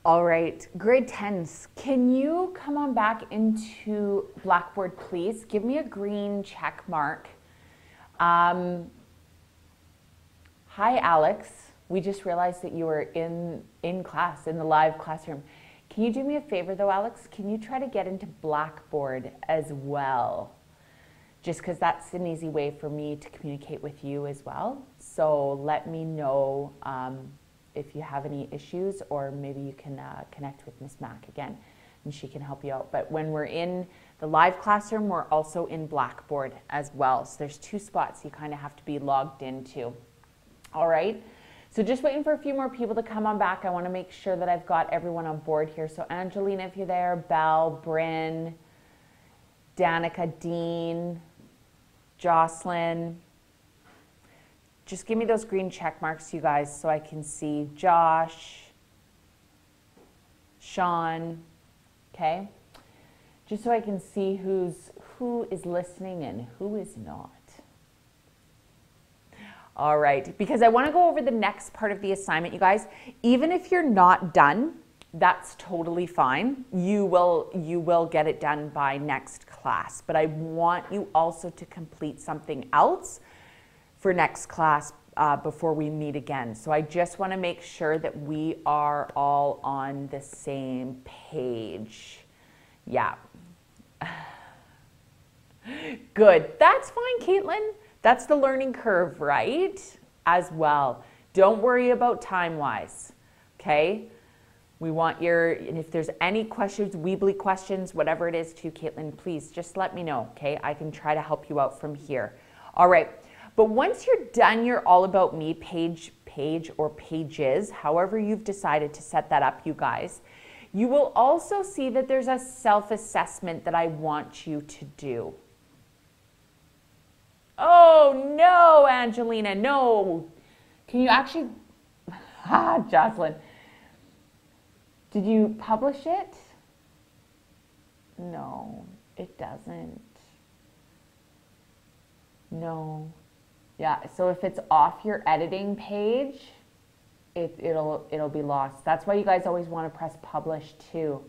All right, grade 10s, can you come on back into Blackboard, please? Give me a green check mark. Hi, Alex. We just realized that you were in class, in the live classroom. Can you do me a favor though, Alex? Can you try to get into Blackboard as well? Just because that's an easy way for me to communicate with you as well. So let me know if you have any issues, or maybe you can connect with Miss Mack again and she can help you out. But when we're in the live classroom, we're also in Blackboard as well. So there's 2 spots you kind of have to be logged into. All right. So just waiting for a few more people to come on back. I want to make sure that I've got everyone on board here. So Angelina, if you're there, Belle, Bryn, Danica, Dean, Jocelyn. Just give me those green check marks, you guys, so I can see Josh, Sean, okay? Just so I can see who is listening and who is not. All right, because I want to go over the next part of the assignment, you guys. Even if you're not done, that's totally fine. You will get it done by next class, but I want you also to complete something else for next class before we meet again. So I just want to make sure that we are all on the same page. Yeah. Good. That's fine, Caitlin. That's the learning curve, right? As well. Don't worry about time-wise, okay? We want and if there's any questions, Weebly questions, whatever it is to Caitlin, please just let me know, okay? I can try to help you out from here. All right. But once you're done your All About Me page or pages, however you've decided to set that up, you guys, you will also see that there's a self-assessment that I want you to do. Oh, no, Angelina, no. Can you actually, Jocelyn, did you publish it? No, it doesn't. No. Yeah, so if it's off your editing page, it'll be lost. That's why you guys always want to press publish too.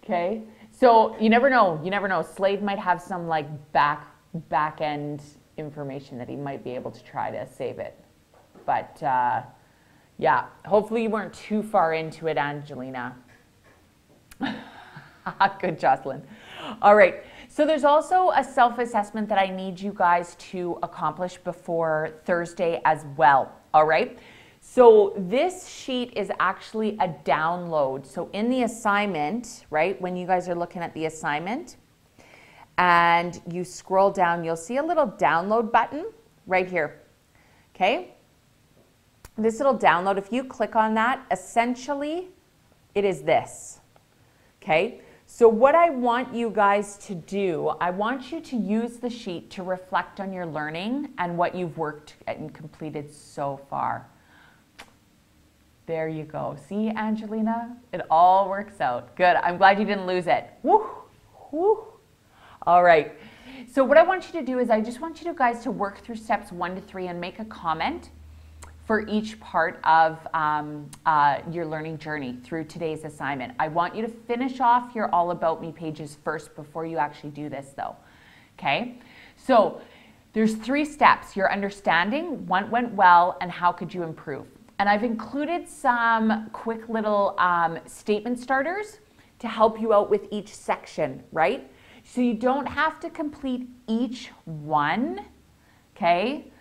Okay, so you never know. You never know. Slade might have some like back end information that he might be able to try to save it. But yeah, hopefully you weren't too far into it, Angelina. Good, Jocelyn. All right. So there's also a self-assessment that I need you guys to accomplish before Thursday as well. All right. So this sheet is actually a download. So in the assignment, right, when you guys are looking at the assignment and you scroll down, you'll see a little download button right here. Okay. This little download, if you click on that, essentially it is this. Okay. So what I want you guys to do, I want you to use the sheet to reflect on your learning and what you've worked and completed so far. There you go. See, Angelina? It all works out. Good. I'm glad you didn't lose it. Woo! Woo! All right. So what I want you to do is I just want you guys to work through steps 1 to 3 and make a comment for each part of your learning journey through today's assignment. I want you to finish off your All About Me pages first before you actually do this though, okay? So there's 3 steps: your understanding, what went well, and how could you improve. And I've included some quick little statement starters to help you out with each section, right? So you don't have to complete each one, okay?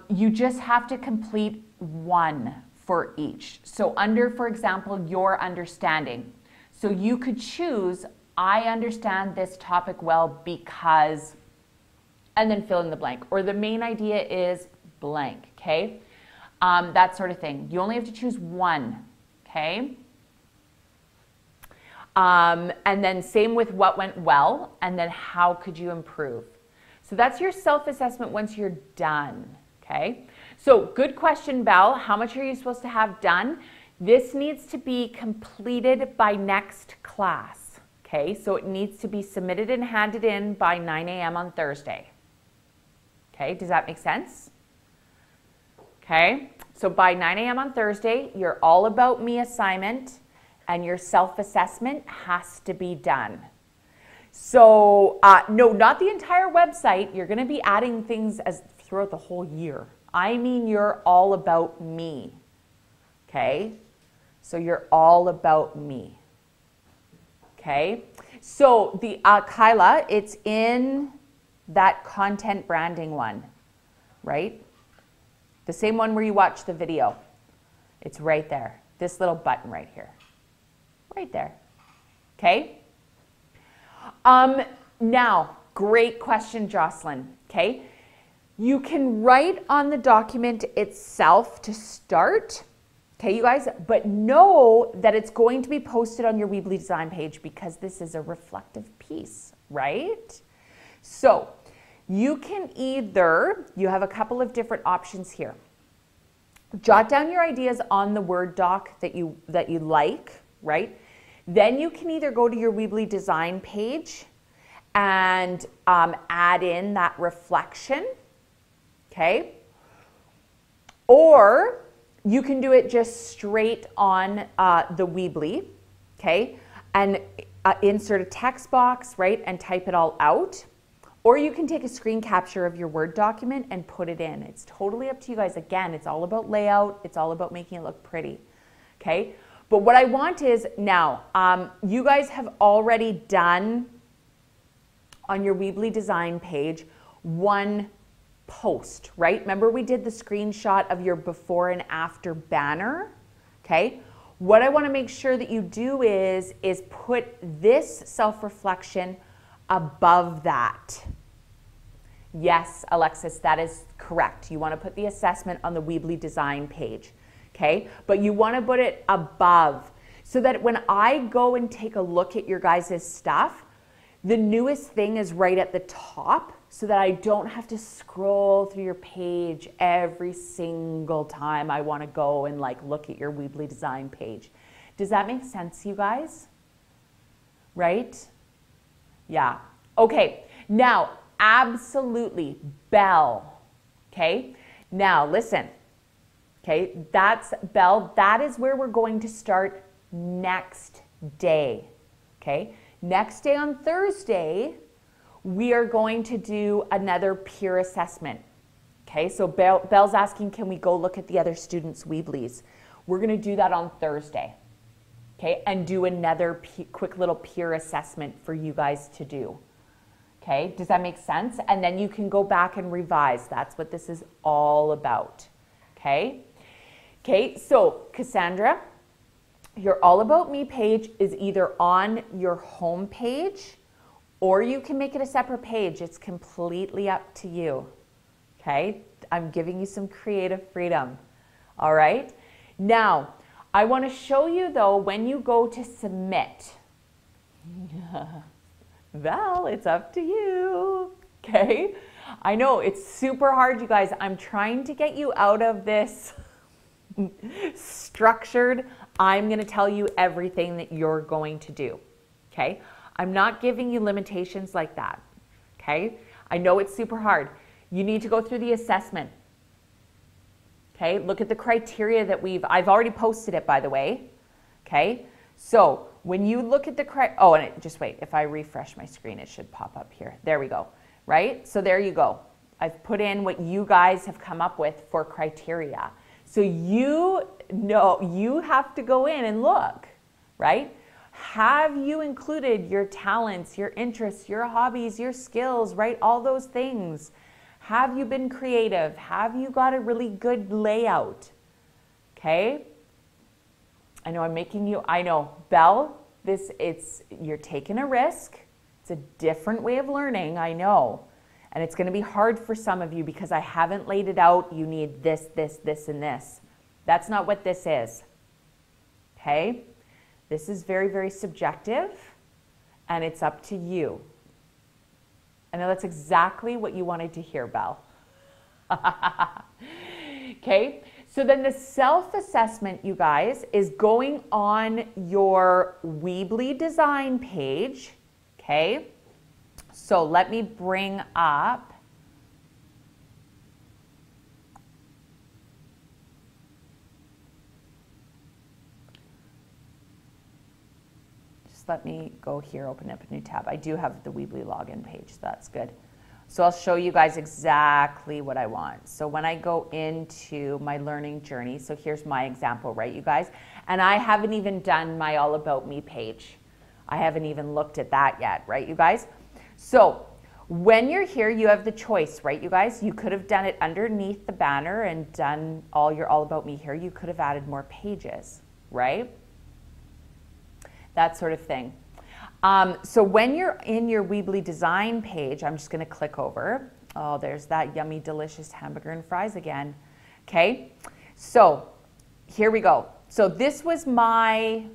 You just have to complete 1 for each. So under, for example, your understanding. So you could choose, I understand this topic well because, and then fill in the blank. Or the main idea is blank, okay? That sort of thing. You only have to choose 1, okay? And then same with what went well, and then how could you improve. So that's your self-assessment once you're done, okay? So good question, Belle. How much are you supposed to have done? This needs to be completed by next class, okay? So it needs to be submitted and handed in by 9 a.m. on Thursday. Okay, does that make sense? Okay, so by 9 a.m. on Thursday, your All About Me assignment and your self-assessment has to be done. So, no, not the entire website. You're going to be adding things as throughout the whole year. I mean, you're All About Me. Okay, so you're All About Me. Okay, so the Kyla, it's in that content branding one, right? The same one where you watch the video. It's right there. This little button right here. Right there. Okay? Now, great question, Jocelyn. Okay? You can write on the document itself to start. Okay, you guys? But know that it's going to be posted on your Weebly design page because this is a reflective piece, right? So, you can either, you have a couple of different options here. Jot down your ideas on the Word doc that you like, right? Then you can either go to your Weebly design page and add in that reflection, okay? Or you can do it just straight on the Weebly, okay? And insert a text box, right? And type it all out. Or you can take a screen capture of your Word document and put it in. It's totally up to you guys. Again, it's all about layout. It's all about making it look pretty, okay? But what I want is now, you guys have already done on your Weebly design page one post, right? Remember we did the screenshot of your before and after banner, okay? What I want to make sure that you do is put this self-reflection above that. Yes, Alexis, that is correct. You want to put the assessment on the Weebly design page, okay? But you want to put it above so that when I go and take a look at your guys' stuff, the newest thing is right at the top so that I don't have to scroll through your page every single time I want to go and like look at your Weebly design page. Does that make sense, you guys? Right? Yeah. Okay. Now, absolutely, Belle. Okay. Now, listen. Okay. That's Belle. That is where we're going to start next day. Okay. Next day on Thursday, we are going to do another peer assessment. Okay. So Belle's asking, can we go look at the other students' Weeblies? We're going to do that on Thursday. Okay, and do another quick little peer assessment for you guys to do. Okay, does that make sense? And then you can go back and revise. That's what this is all about. Okay, okay. So Cassandra, your All About Me page is either on your home page, or you can make it a separate page. It's completely up to you. Okay, I'm giving you some creative freedom. All right, now. I want to show you though, when you go to submit, Val, it's up to you, okay? I know it's super hard, you guys. I'm trying to get you out of this structured, I'm going to tell you everything that you're going to do, okay? I'm not giving you limitations like that, okay? I know it's super hard. You need to go through the assessment. Okay, look at the criteria that I've already posted it, by the way. Okay, so when you look at the just wait, if I refresh my screen, it should pop up here. There we go, right? So there you go. I've put in what you guys have come up with for criteria. So you know, you have to go in and look, right? Have you included your talents, your interests, your hobbies, your skills, right? All those things. Have you been creative? Have you got a really good layout? Okay. I know I'm making you, I know, Belle, you're taking a risk. It's a different way of learning, I know. And it's going to be hard for some of you because I haven't laid it out. You need this, this, this, and this. That's not what this is. Okay. This is very, very subjective, and it's up to you. I know that's exactly what you wanted to hear, Belle. Okay, so then the self-assessment, you guys, is going on your Weebly design page. Okay, so let me bring up let me go here, open up a new tab. I do have the Weebly login page, so that's good. So I'll show you guys exactly what I want. So when I go into my learning journey, so here's my example, right, you guys? And I haven't even done my All About Me page. I haven't even looked at that yet, right, you guys? So when you're here, you have the choice, right, you guys? You could have done it underneath the banner and done all your All About Me here. You could have added more pages, right? That sort of thing. So when you're in your Weebly design page, I'm just going to click over. Oh, there's that yummy, delicious hamburger and fries again. Okay, so here we go. So this was my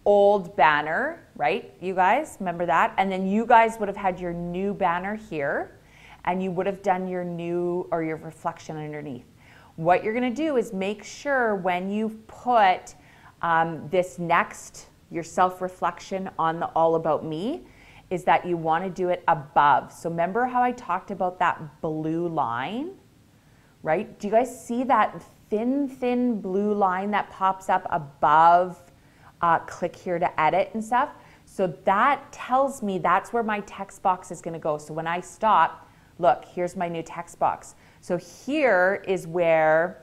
old banner, right? You guys remember that? And then you guys would have had your new banner here, and you would have done your new or your reflection underneath. What you're going to do is make sure when you put this next your self-reflection on the All About Me is that you want to do it above. So remember how I talked about that blue line, right? Do you guys see that thin blue line that pops up above click here to edit and stuff? So that tells me that's where my text box is going to go. So when I stop, look, here's my new text box. So here is where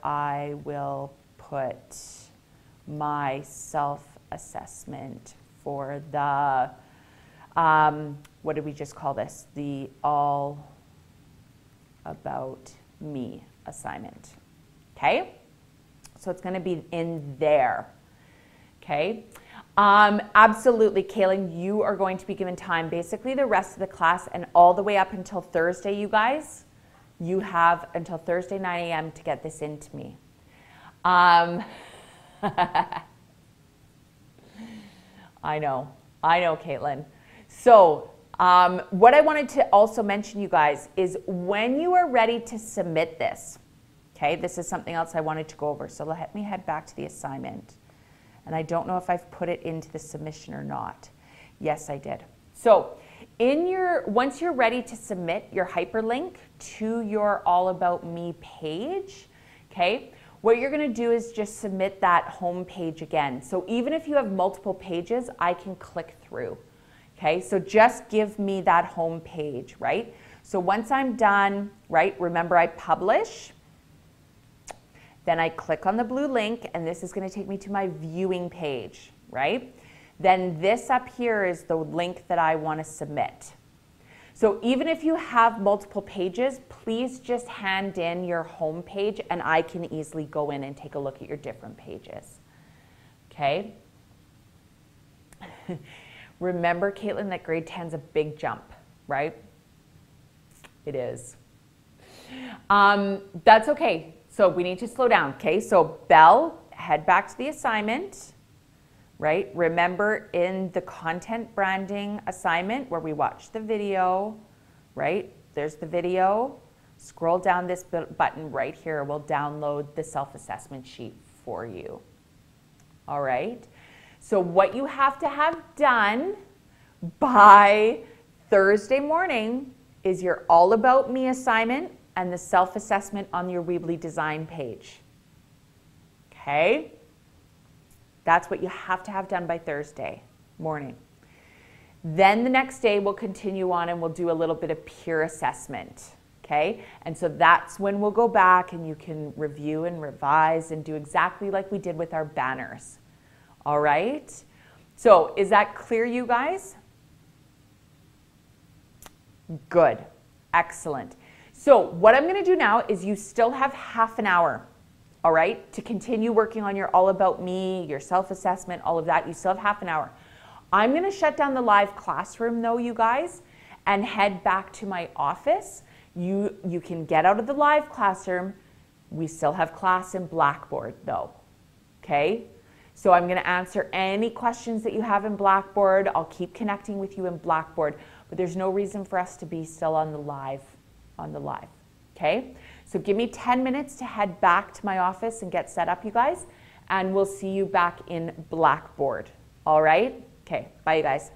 I will put my self-assessment for the, what did we just call this? The All About Me assignment, okay? So it's gonna be in there, okay? Absolutely, Kaylin, you are going to be given time, basically the rest of the class and all the way up until Thursday, you guys. You have until Thursday, 9 a.m. to get this into me. I know, Caitlin. So what I wanted to also mention, you guys, is when you are ready to submit this, okay, this is something else I wanted to go over. So let me head back to the assignment. And I don't know if I've put it into the submission or not. Yes, I did. So once you're ready to submit your hyperlink to your All About Me page, okay, what you're going to do is just submit that home page again. So even if you have multiple pages, I can click through. Okay, so just give me that home page, right? So once I'm done, right, remember I publish, then I click on the blue link, and this is going to take me to my viewing page, right? Then this up here is the link that I want to submit. So even if you have multiple pages, please just hand in your home page and I can easily go in and take a look at your different pages. Okay? Remember, Caitlin, that grade 10 is a big jump, right? It is. That's okay. So we need to slow down, okay? So Belle, head back to the assignment. Right? Remember in the content branding assignment where we watched the video, right? There's the video. Scroll down this button right here. We'll download the self-assessment sheet for you. All right? So what you have to have done by Thursday morning is your All About Me assignment and the self-assessment on your Weebly design page. Okay? That's what you have to have done by Thursday morning. Then the next day we'll continue on and we'll do a little bit of peer assessment, okay? And so that's when we'll go back and you can review and revise and do exactly like we did with our banners, all right? So is that clear, you guys? Good, excellent. So what I'm gonna do now is you still have half an hour, all right, to continue working on your All About Me, your self-assessment, all of that. You still have half an hour. I'm going to shut down the live classroom, though, you guys, and head back to my office. You can get out of the live classroom. We still have class in Blackboard, though, okay? So I'm going to answer any questions that you have in Blackboard. I'll keep connecting with you in Blackboard, but there's no reason for us to be still on the live, okay? So give me 10 minutes to head back to my office and get set up, you guys, and we'll see you back in Blackboard. All right? Okay, bye, you guys.